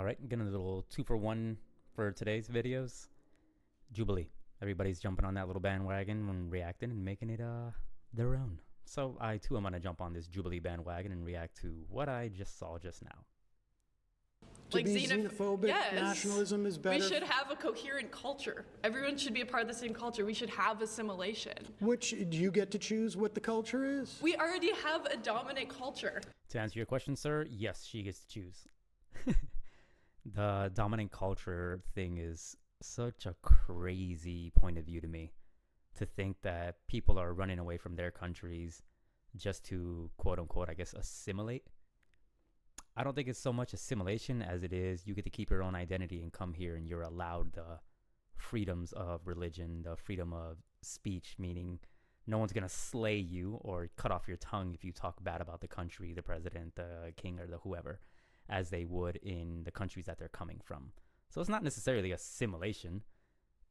All right, getting a little 2-for-1 for today's videos. Jubilee. Everybody's jumping on that little bandwagon and reacting and making it their own. So I too am gonna jump on this Jubilee bandwagon and react to what I just saw just now. To be xenophobic, nationalism is better. We should have a coherent culture. Everyone should be a part of the same culture. We should have assimilation. Which, do you get to choose what the culture is? We already have a dominant culture. To answer your question, sir, yes, she gets to choose. The dominant culture thing is such a crazy point of view to me. To think that people are running away from their countries just to, quote unquote, I guess, assimilate. I don't think it's so much assimilation as it is you get to keep your own identity and come here and you're allowed the freedoms of religion, the freedom of speech, meaning no one's going to slay you or cut off your tongue if you talk bad about the country, the president, the king, or the whoever, as they would in the countries that they're coming from. So it's not necessarily assimilation,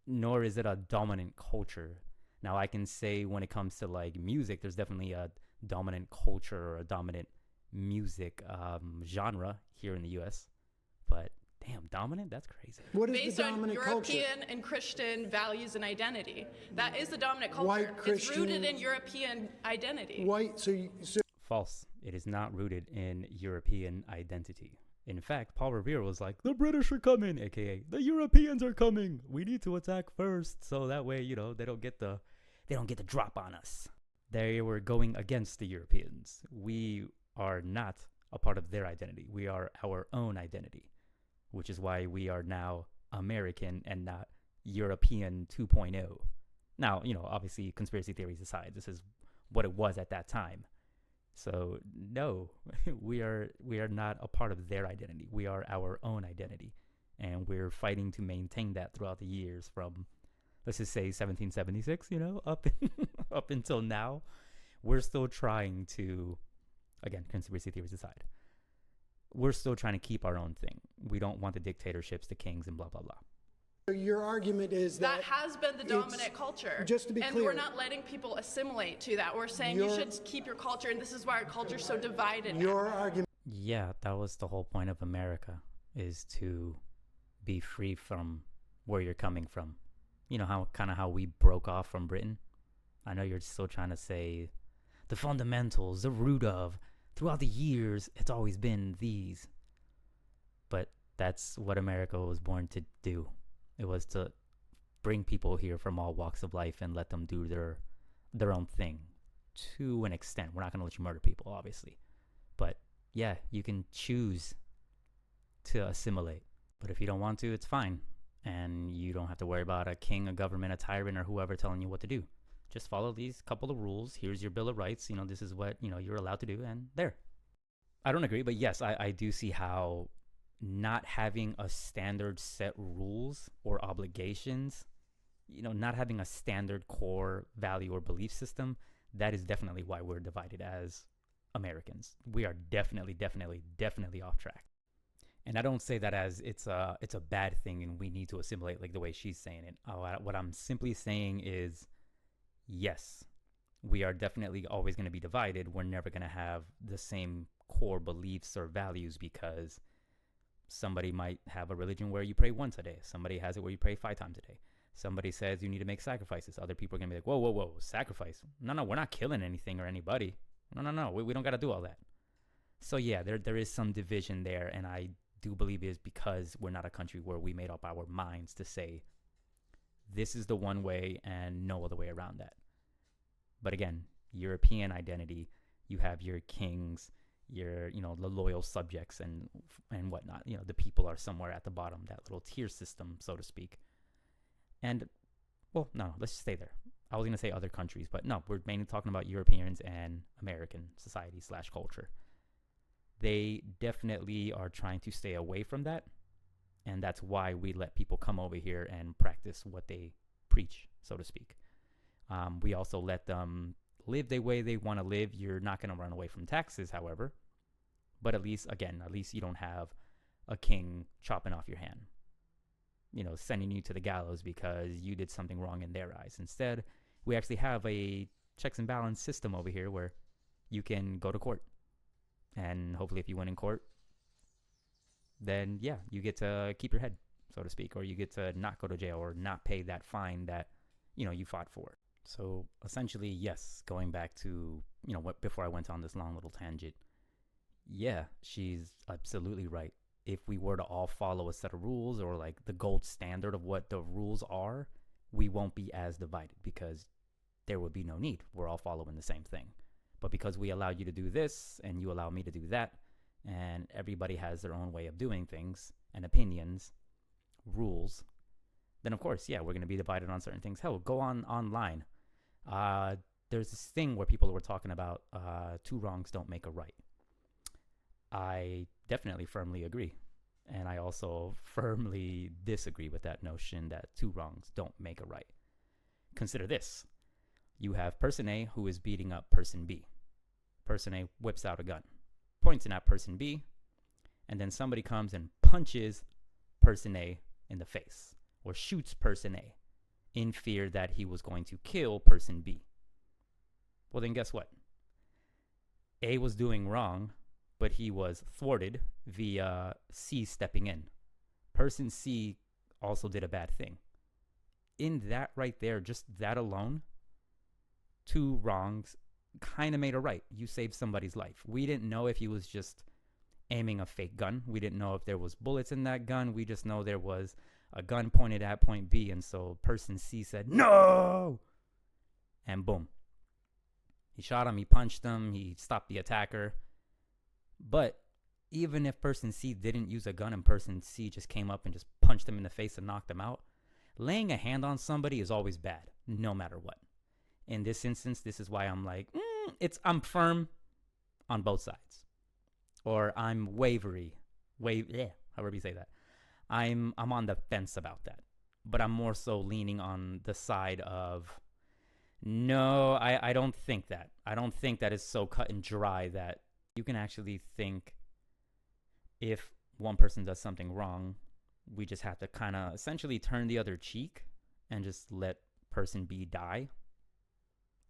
nor is it a dominant culture. Now, I can say when it comes to like music, there's definitely a dominant culture or a dominant music genre here in the US, but damn, dominant? That's crazy. What is based the dominant on culture? European and Christian values and identity. That is the dominant culture. White Christian, it's rooted in European identity. White, so False. It is not rooted in European identity. In fact, Paul Revere was like, the British are coming, aka the Europeans are coming. We need to attack first, so that way, you know, they don't get the drop on us. They were going against the Europeans. We are not a part of their identity. We are our own identity, which is why we are now American and not European 2.0. Now, you know, obviously conspiracy theories aside, this is what it was at that time. So no, we are not a part of their identity. We are our own identity, and we're fighting to maintain that throughout the years from, let's just say 1776, you know, up until now. We're still trying to, again, conspiracy theories aside, we're still trying to keep our own thing. We don't want the dictatorships, the kings, and blah, blah, blah. your argument is that has been the dominant culture. Just to be and clear, we're not letting people assimilate to that. We're saying you should keep your culture, and this is why our culture's so divided. Your argument. Yeah, that was the whole point of America, is to be free from where you're coming from. You know, how we broke off from Britain. I know you're still trying to say the fundamentals, the root of, throughout the years, it's always been these. But that's what America was born to do. It was to bring people here from all walks of life and let them do their own thing to an extent. We're not going to let you murder people, obviously. But yeah, you can choose to assimilate. But if you don't want to, it's fine. And you don't have to worry about a king, a government, a tyrant, or whoever telling you what to do. Just follow these couple of rules. Here's your Bill of Rights. You know, this is what, you know, you're allowed to do, and there. I don't agree, but yes, I do see how not having a standard set rules or obligations, you know, not having a standard core value or belief system, that is definitely why we're divided as Americans. We are definitely off track. And I don't say that as it's a bad thing and we need to assimilate like the way she's saying it. What I'm simply saying is, yes, we are definitely always going to be divided. We're never going to have the same core beliefs or values, because somebody might have a religion where you pray once a day. Somebody has it where you pray 5 times a day. Somebody says you need to make sacrifices. Other people are going to be like, whoa, sacrifice? No, we're not killing anything or anybody. No, we don't got to do all that. So yeah, there is some division there, and I do believe it is because we're not a country where we made up our minds to say this is the one way and no other way around that. But again, European identity, you have your kings, your, you know, the loyal subjects and whatnot. You know, the people are somewhere at the bottom, that little tier system, so to speak. And, well, no, let's just stay there. I was going to say other countries, but no, we're mainly talking about Europeans and American society / culture. They definitely are trying to stay away from that. And that's why we let people come over here and practice what they preach, so to speak. We also let them live the way they want to live. You're not going to run away from taxes, however. But at least you don't have a king chopping off your hand, you know, sending you to the gallows because you did something wrong in their eyes. Instead, we actually have a checks and balance system over here where you can go to court. And hopefully if you win in court, then yeah, you get to keep your head, so to speak, or you get to not go to jail or not pay that fine that, you fought for. So essentially, yes, going back to, what before I went on this long little tangent, yeah, she's absolutely right. If we were to all follow a set of rules, or like the gold standard of what the rules are, we won't be as divided, because there would be no need. We're all following the same thing. But because we allow you to do this and you allow me to do that, and everybody has their own way of doing things and opinions, rules, then of course, yeah, we're going to be divided on certain things. Hell, go online. There's this thing where people were talking about two wrongs don't make a right. I definitely firmly agree. And I also firmly disagree with that notion that two wrongs don't make a right. Consider this. You have person A who is beating up person B. Person A whips out a gun, pointing at person B, and then somebody comes and punches person A in the face, or shoots person A in fear that he was going to kill person B. Well, then guess what? A was doing wrong, but he was thwarted via C stepping in. Person C also did a bad thing. In that right there, just that alone, two wrongs kind of made a right. You saved somebody's life. We didn't know if he was just aiming a fake gun. We didn't know if there was bullets in that gun. We just know there was a gun pointed at point B, and so person C said, "No!" And boom. He shot him, he punched him, he stopped the attacker. But even if person C didn't use a gun and person C just came up and just punched him in the face and knocked him out, laying a hand on somebody is always bad, no matter what. In this instance, this is why I'm like, I'm firm on both sides. Or I'm however you say that. I'm on the fence about that. But I'm more so leaning on the side of, no, I don't think that. I don't think that is so cut and dry that you can actually think if one person does something wrong, we just have to kind of essentially turn the other cheek and just let person B die.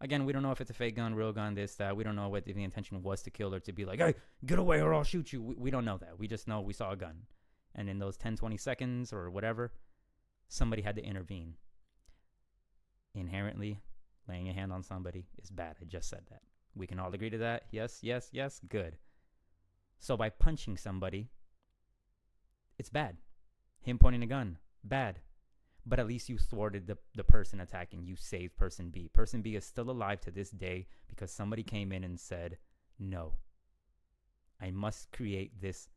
Again, we don't know if it's a fake gun, real gun, this, that. We don't know what if the intention was to kill or to be like, hey, get away or I'll shoot you. We don't know that. We just know we saw a gun. And in those 10, 20 seconds or whatever, somebody had to intervene. Inherently, laying a hand on somebody is bad. I just said that. We can all agree to that. Yes, yes, yes. Good. So by punching somebody, it's bad. Him pointing a gun, bad. But at least you thwarted the person attacking. You saved person B. Person B is still alive to this day because somebody came in and said, no, I must create this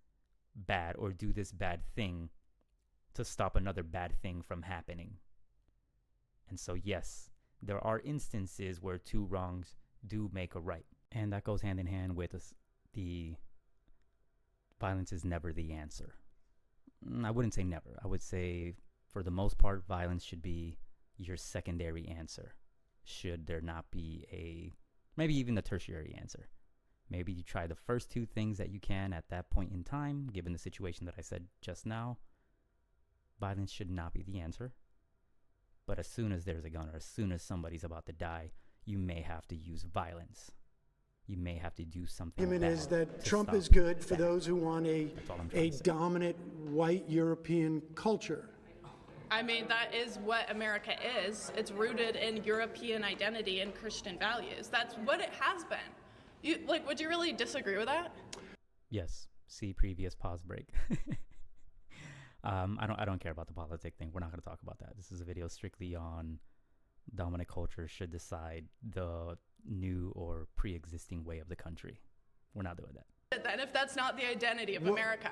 bad or do this bad thing to stop another bad thing from happening. And so, yes, there are instances where two wrongs do make a right. And that goes hand in hand with the violence is never the answer. I wouldn't say never. I would say, for the most part, violence should be your secondary answer. Should there not be maybe even the tertiary answer. Maybe you try the first two things that you can at that point in time, given the situation that I said just now. Violence should not be the answer. But as soon as there's a gun or as soon as somebody's about to die, you may have to use violence. You may have to do something. The argument is that Trump is good for those who want a dominant white European culture. I mean, that is what America is. It's rooted in European identity and Christian values. That's what it has been. Would you really disagree with that? Yes. See previous pause break. I don't care about the politic thing. We're not going to talk about that. This is a video strictly on dominant culture should decide the new or pre-existing way of the country. We're not doing that. Then if that's not the identity of America.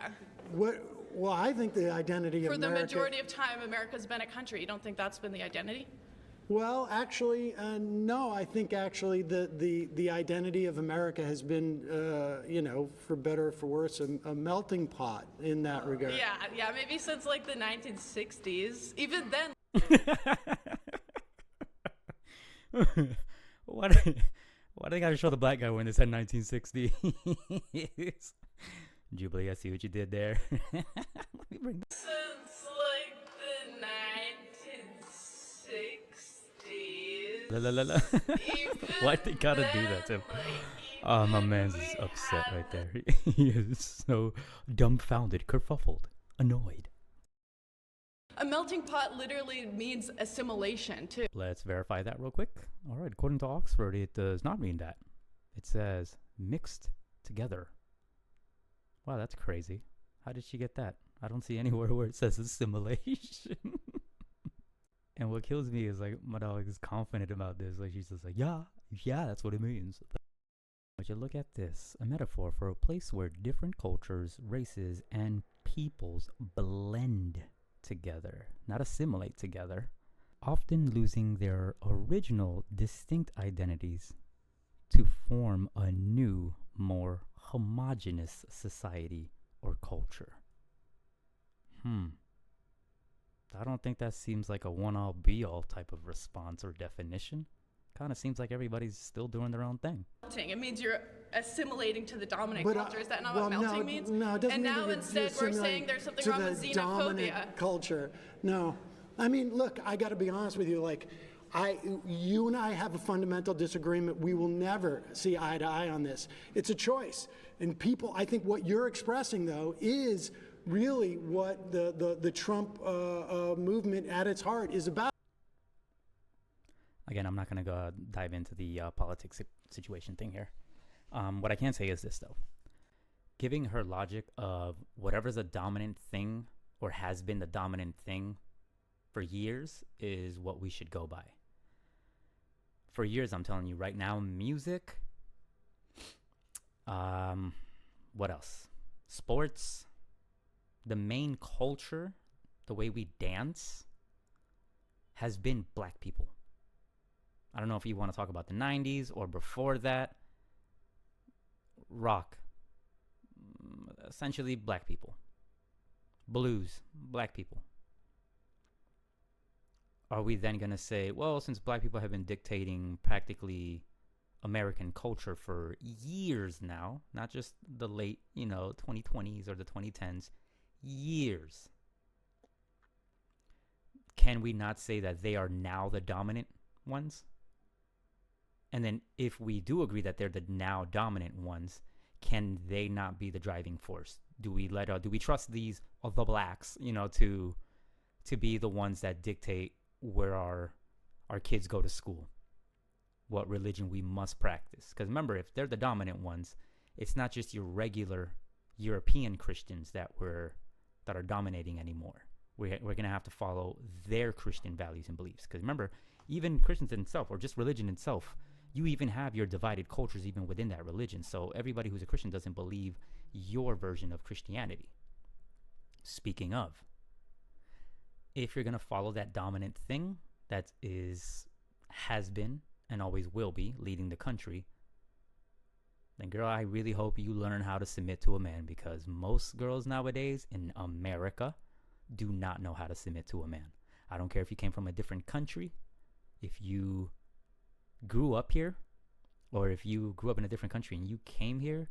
Well, I think the identity of America... For the majority of time, America's been a country. You don't think that's been the identity? Well, actually, no. I think actually the identity of America has been, for better or for worse, a melting pot in that regard. Yeah, maybe since like the 1960s. Even then. Why do they gotta show the black guy when they said 1960s? Jubilee, I see what you did there. Let me bring this. Since like the 1960s. Why they gotta do that, Tim? Like My We man's upset had right there. He is so dumbfounded, kerfuffled, annoyed. a melting pot literally means assimilation too. Let's verify that real quick. All right, according to Oxford, it does not mean that. It says mixed together. Wow, that's crazy. How did she get that? I don't see anywhere where it says assimilation. And what kills me is like my dog is confident about this. Like she's just like, yeah, that's what it means. But you look at this, a metaphor for a place where different cultures, races, and peoples blend together, not assimilate together, often losing their original distinct identities to form a new, more homogeneous society or culture. I don't think that seems like a one-all be-all type of response or definition. Kind of seems like everybody's still doing their own thing. It means you're assimilating to the dominant But, culture. Is that not well, what melting means? No, it doesn't and mean now that you're instead we're assimilating saying there's something to wrong the with dominant xenophobia. culture. No. I mean, look, I got to be honest with you. Like, you and I have a fundamental disagreement. We will never see eye to eye on this. It's a choice. And people, I think what you're expressing, though, is really what the Trump movement at its heart is about. Again, I'm not going to go dive into the politics situation thing here. What I can say is this, though. Giving her logic of whatever's a dominant thing or has been the dominant thing for years is what we should go by. For years, I'm telling you right now, music, what else? Sports, the main culture, the way we dance has been black people. I don't know if you want to talk about the 90s or before that. Rock, essentially black people. Blues, black people. Are we then going to say, well, since black people have been dictating practically American culture for years now, not just the late, 2020s or the 2010s, years, can we not say that they are now the dominant ones? And then if we do agree that they're the now dominant ones, can they not be the driving force? Do we trust these the blacks, to be the ones that dictate where our kids go to school, what religion we must practice? Because remember, if they're the dominant ones, it's not just your regular European Christians that are dominating anymore. We're going to have to follow their Christian values and beliefs. Because remember, even Christians itself, or just religion itself, you even have your divided cultures even within that religion. So everybody who's a Christian doesn't believe your version of Christianity. Speaking of, if you're going to follow that dominant thing that has been and always will be leading the country, then girl, I really hope you learn how to submit to a man, because most girls nowadays in America do not know how to submit to a man. I don't care if you came from a different country, if you grew up here, or if you grew up in a different country and you came here,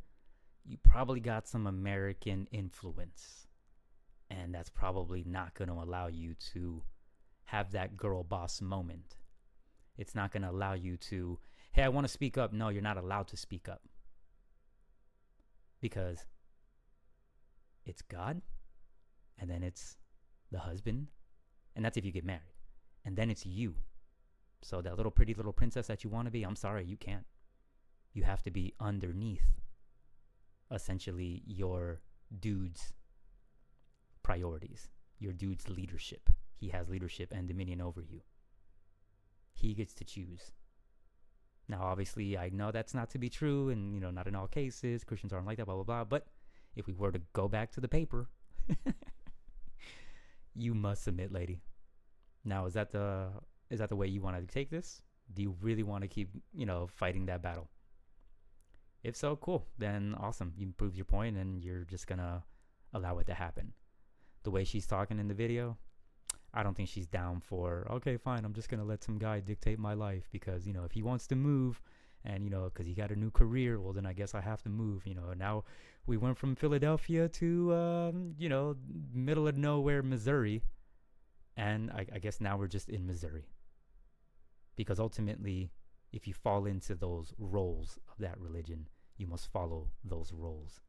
you probably got some American influence. And that's probably not going to allow you to have that girl boss moment. It's not going to allow you to, hey, I want to speak up. No, you're not allowed to speak up. Because it's God, and then it's the husband, and that's if you get married. And then it's you. So that little pretty little princess that you want to be, I'm sorry, you can't. You have to be underneath, essentially, your dude's priorities, your dude's leadership. He has leadership and dominion over you. He gets to choose. Now, obviously, I know that's not to be true, and, not in all cases. Christians aren't like that, blah, blah, blah. But if we were to go back to the paper, you must submit, lady. Now, is that the way you want to take this? Do you really want to keep, fighting that battle? If so, cool. Then awesome. You proved your point, and you're just going to allow it to happen. The way she's talking in the video, I don't think she's down for, okay, fine, I'm just going to let some guy dictate my life because, if he wants to move and, because he got a new career, well, then I guess I have to move. Now we went from Philadelphia to, middle of nowhere, Missouri. And I guess now we're just in Missouri. Because ultimately, if you fall into those roles of that religion, you must follow those roles.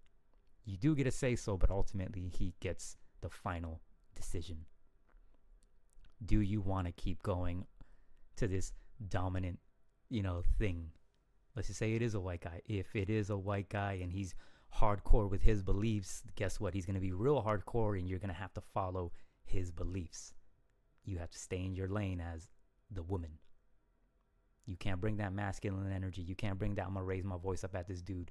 You do get a say so, but ultimately he gets the final decision. Do you want to keep going to this dominant, thing? Let's just say it is a white guy. If it is a white guy and he's hardcore with his beliefs, guess what? He's going to be real hardcore, and you're going to have to follow his beliefs. You have to stay in your lane as the woman. You can't bring that masculine energy. You can't bring that I'm going to raise my voice up at this dude.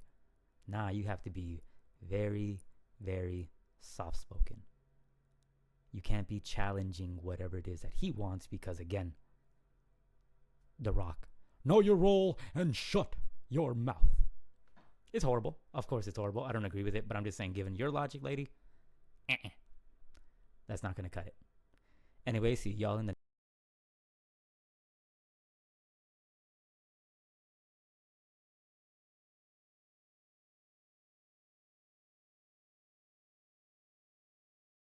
Nah, you have to be very, very soft-spoken. You can't be challenging whatever it is that he wants because, again, The Rock, know your role and shut your mouth. It's horrible. Of course it's horrible. I don't agree with it, but I'm just saying, given your logic, lady, that's not going to cut it. Anyway, see y'all in the